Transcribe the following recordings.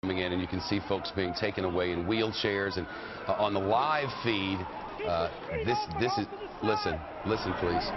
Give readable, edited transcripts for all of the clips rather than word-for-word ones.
coming in, and you can see folks being taken away in wheelchairs. And on the live feed, this is, listen please.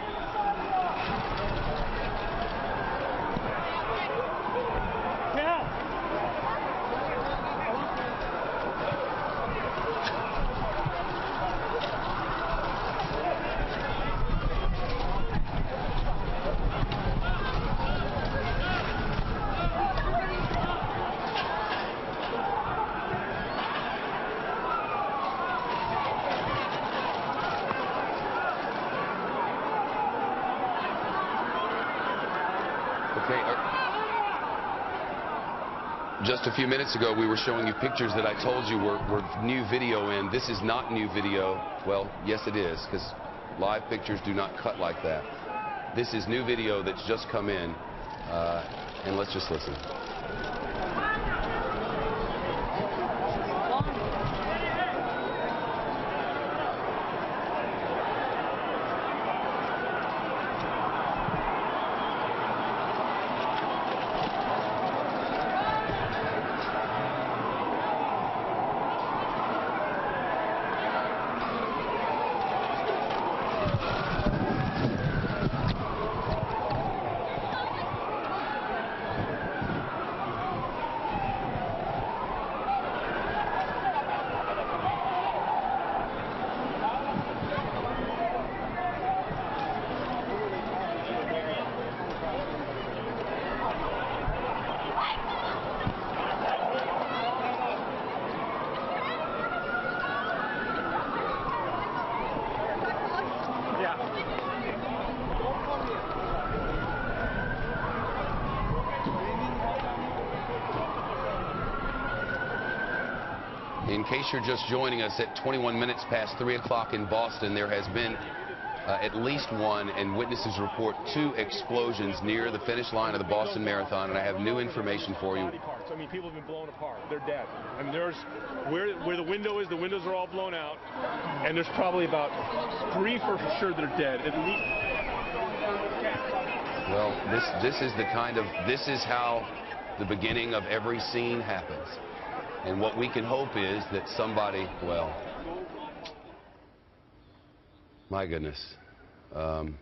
Okay. Just a few minutes ago, we were showing you pictures that I told you were new video in. This is not new video. Well, yes, it is, because live pictures do not cut like that. This is new video that's just come in, and let's just listen. In case you're just joining us, at 21 minutes past 3 o'clock in Boston, there has been at least one, and witnesses report 2 explosions near the finish line of the Boston Marathon, and I have new information for you. I mean, people have been blown apart. They're dead. I mean, there's where the window is, the windows are all blown out, and there's probably about 3 for sure that are dead, at least. Well, this is how the beginning of every scene happens. And what we can hope is that somebody, well, my goodness, an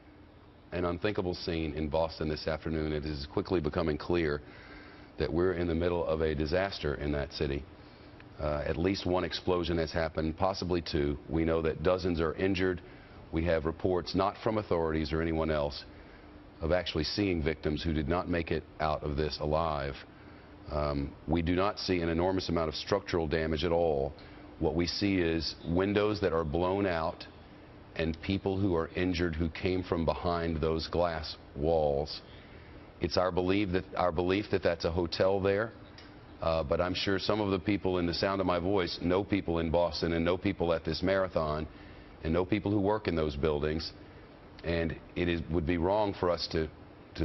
unthinkable scene in Boston this afternoon. It is quickly becoming clear that we're in the middle of a disaster in that city. At least 1 explosion has happened, possibly 2. We know that dozens are injured. We have reports, not from authorities or anyone else, of actually seeing victims who did not make it out of this alive. We do not see an enormous amount of structural damage at all. What we see is windows that are blown out and people who are injured who came from behind those glass walls. It's our belief that that's a hotel there, but I'm sure some of the people in the sound of my voice know people in Boston and know people at this marathon and know people who work in those buildings, and would be wrong for us to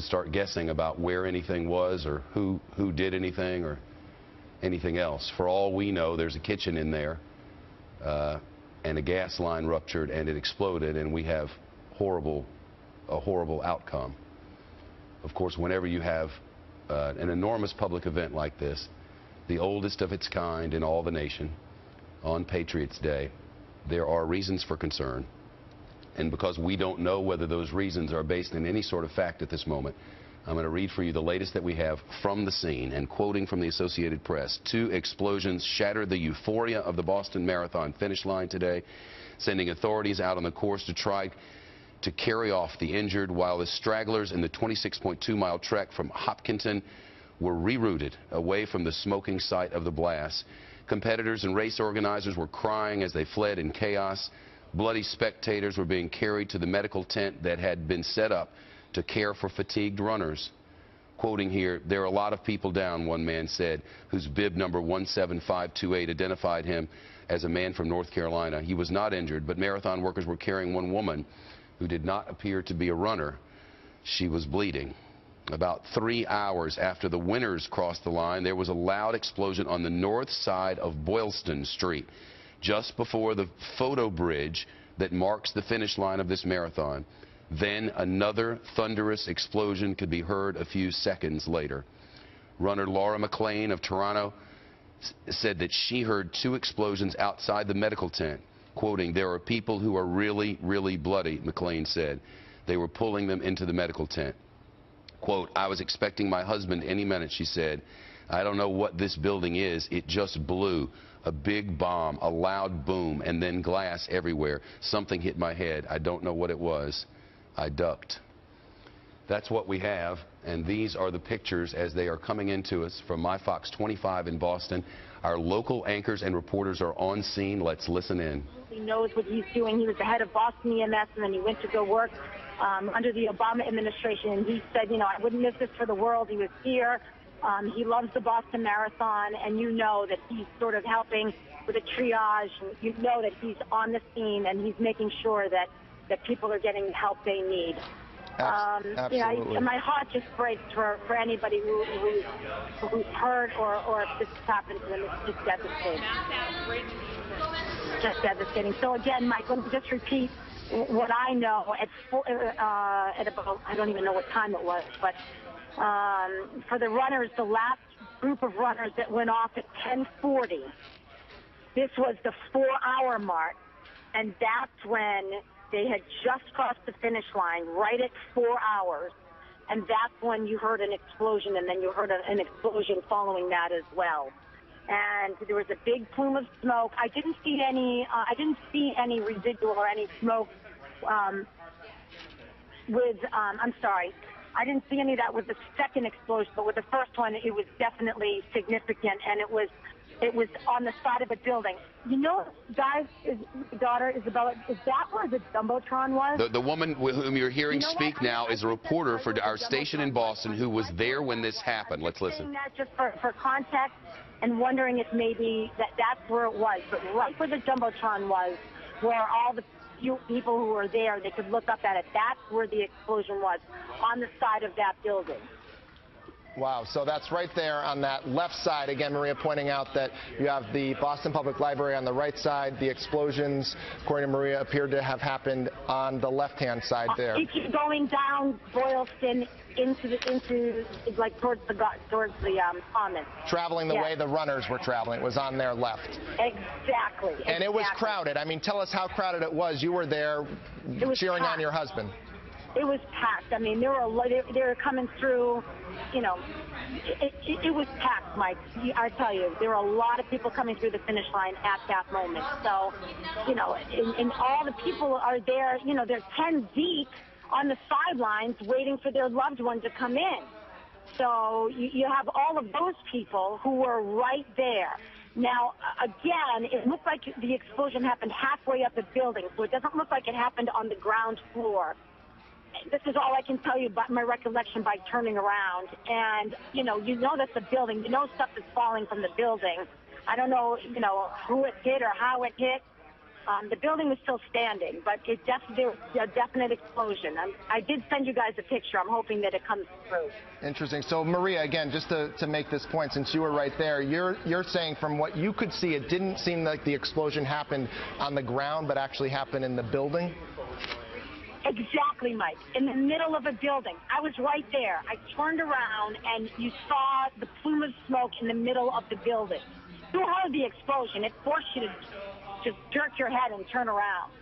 start guessing about where anything was or who did anything or anything else. For all we know, there's a kitchen in there, and a gas line ruptured and it exploded, and we have a horrible outcome. Of course, whenever you have an enormous public event like this, the oldest of its kind in all the nation, on Patriots' Day, there are reasons for concern. And because we don't know whether those reasons are based in any sort of fact at this moment, I'm going to read for you the latest that we have from the scene. And quoting from the Associated Press, 2 explosions shattered the euphoria of the Boston Marathon finish line today, sending authorities out on the course to try to carry off the injured, while the stragglers in the 26.2-mile trek from Hopkinton were rerouted away from the smoking site of the blast. Competitors and race organizers were crying as they fled in chaos. Bloody spectators were being carried to the medical tent that had been set up to care for fatigued runners. Quoting here, "There are a lot of people down," one man said, whose bib number 17528 identified him as a man from North Carolina. He was not injured, but marathon workers were carrying one woman who did not appear to be a runner. She was bleeding. About 3 hours after the winners crossed the line, there was a loud explosion on the north side of Boylston Street, just before the photo bridge that marks the finish line of this marathon. Then another thunderous explosion could be heard a few seconds later. Runner Laura McLean of Toronto said that she heard 2 explosions outside the medical tent. Quoting, "There are people who are really, really bloody," McLean said. They were pulling them into the medical tent. Quote, "I was expecting my husband any minute," she said. "I don't know what this building is. It just blew. A big bomb, a loud boom, and then glass everywhere. Something hit my head. I don't know what it was. I ducked." That's what we have, and these are the pictures as they are coming into us from My Fox 25 in Boston. Our local anchors and reporters are on scene. Let's listen in. He knows what he's doing. He was the head of Boston EMS, and then he went to go work under the Obama administration. And he said, "I wouldn't miss this for the world." He was here. He loves the Boston Marathon, and you know that he's sort of helping with a triage. And you know that he's on the scene, and he's making sure that people are getting the help they need. Absolutely. My heart just breaks for anybody who's hurt or if this has happened to them. It's just devastating. Just devastating. So again, Mike, let me just repeat what I know at about, I don't even know what time it was, but for the runners, the last group of runners that went off at 10:40, this was the 4-hour mark, and that's when they had just crossed the finish line, right at 4 hours, and that's when you heard an explosion, and then you heard an explosion following that as well. And there was a big plume of smoke. I didn't see any residual or any smoke I'm sorry. I didn't see any of that with the second explosion, but with the first one, it was definitely significant, and it was on the side of a building. Guys, daughter Isabella, is that where the Jumbotron was? The woman whom you're hearing speak now is a reporter for our station in Boston who was there when this happened. Let's listen. I'm saying that just for context and wondering if maybe that's where it was. But right where the Jumbotron was, where all the few people who were there, they could look up at it. That's where the explosion was, on the side of that building. Wow, so that's right there on that left side. Again, Maria pointing out that you have the Boston Public Library on the right side. The explosions, according to Maria, appeared to have happened on the left-hand side there. If you're going down Boylston into like towards the Commons. Traveling the way the runners were traveling. It was on their left. Exactly. And it was crowded. I mean, tell us how crowded it was. You were there cheering on your husband. It was packed. I mean, they were coming through. It was packed, Mike. I tell you, there were a lot of people coming through the finish line at that moment. So, and all the people are there. They're 10 deep on the sidelines waiting for their loved one to come in. So you have all of those people who were right there. Now, again, it looked like the explosion happened halfway up the building, so it doesn't look like it happened on the ground floor. This is all I can tell you about my recollection by turning around. And, that's the building. Stuff is falling from the building. I don't know, who it hit or how it hit. The building was still standing, but there was a definite explosion. I did send you guys a picture. I'm hoping that it comes through. Interesting. So, Maria, again, just to make this point, since you were right there, you're saying from what you could see, it didn't seem like the explosion happened on the ground, but actually happened in the building? Exactly, Mike. In the middle of a building. I was right there. I turned around, and you saw the plume of smoke in the middle of the building. You heard the explosion. It forced you to just jerk your head and turn around.